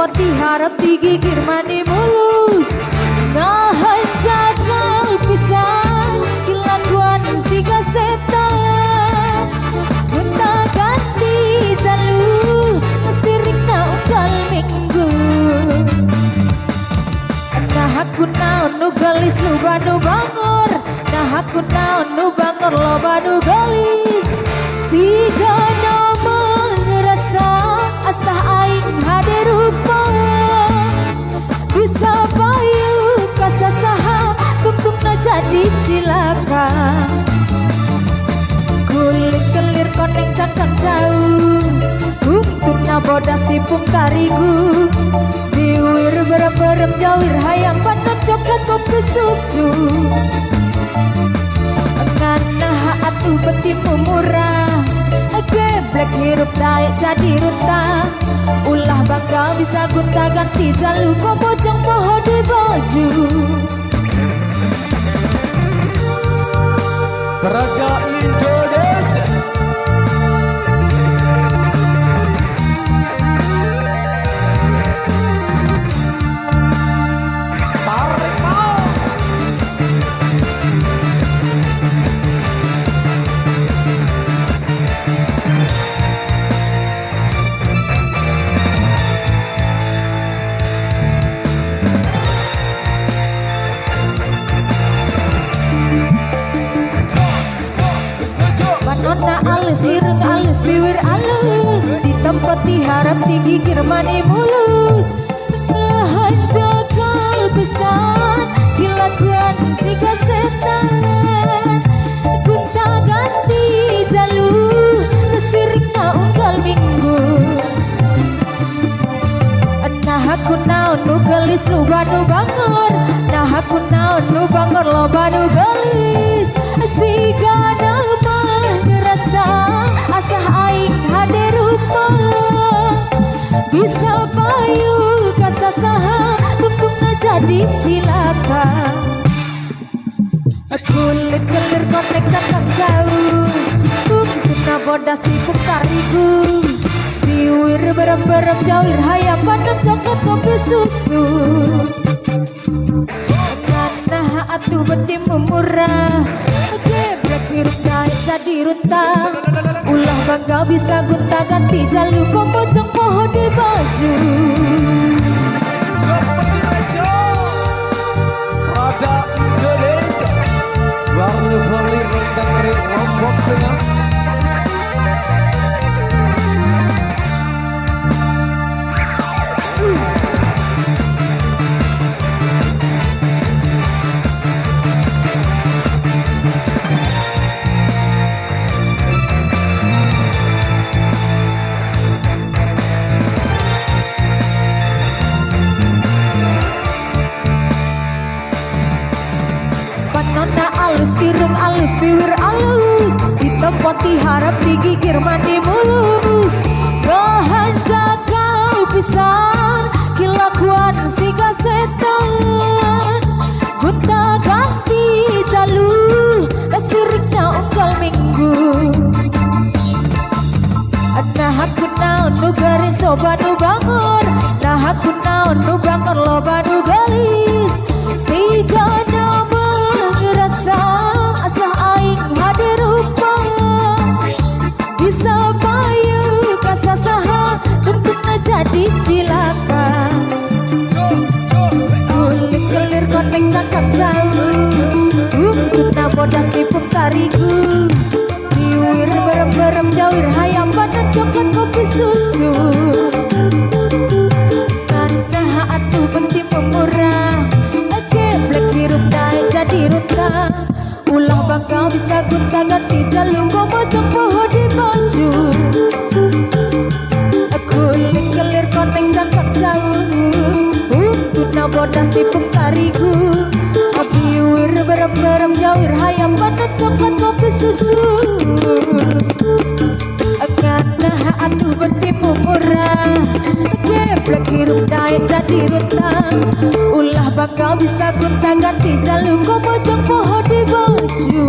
tempat diharap digigir mani mulus. Ngahajar kau pisan kilakuan si setan. Gunta ganti jalur sirik na unggal minggu. Nah aku naon nu gelis nu banu bangor. Nah aku naon nu bangor lo banu gelis. Si gana mengerasa asah aing hadir rupa. Bisa payu kasasaha tutukna jadi cilaka. Kulit kelir koneng cangkang jauh. Untungna bodas tipung tarigu. Diwir berem-berem jawir hayang patok coklat kopi susu. Ngana atuh betimu murah. Geblek hirup daek jadi ruta. Ulah bangga bisa gunta ganti jalu. Kok bojong poho di baju. Raja Indonesia. Tarik mau. Nona alus, ireng alus, bibir alus. Di tempat diharap digigir mani mulus. Kehajar kau pesan kilakuan si setan. Gunta ganti jalur sirik na unggal minggu. Nah aku naon nu gelis nu banu bangor. Nah aku naon nu bangor lo banu gelis. Si gana ngerasa asah aing hadir rupa. Bisa payu kasasaha tutukna jadi cilaka. Kulit kelir konek cangkang jauh. Untungna bodas tipung tarigu. Diwir berem-berem jawir hayam patok coklat kopi susu. Ngana atuh betimu murah. Geblek hirup daek jadi ruta. Ulah bangga bisa gunta ganti jalu. Kok bojong poho di baju. Seperti Raja Indonesia. Baru beli rendang ring lombok tengah. Nona alus, ireng alus, bibir alus. Di tempat diharap digigir mandi mulus. Ngahajar kau pisan kilakuan si setan. Gunta ganti jalur sirik na unggal minggu. Nah aku naon nu garing coba nu bangor. Nah aku naon nu bangor lo banu gelis. Si gana ngerasa asah aing hadir rupa. Bisa payu kasasaha tutukna jadi cilaka. Kulit kelir koneng cangkang jauh. Untungna bodas tipung tarigu. Diwir berem-berem jawir hayam patok coklat kopi susu. Karena atuh betimu murah. Geblek hirup daek jadi ruta. Ulah bangga bisa gunta ganti jalu. Kok bojong poho di baju. Kulit kelir koneng cangkang jauh. Untungna bodas tipung tarigu. Biwir berem-berem jawir hayam patok coklat kopi susu. Ngana atuh betimu murah. Geblek hirup daek jadi ruta. Ulah bangga bisa gunta ganti jalu. Kok bojong poho di baju.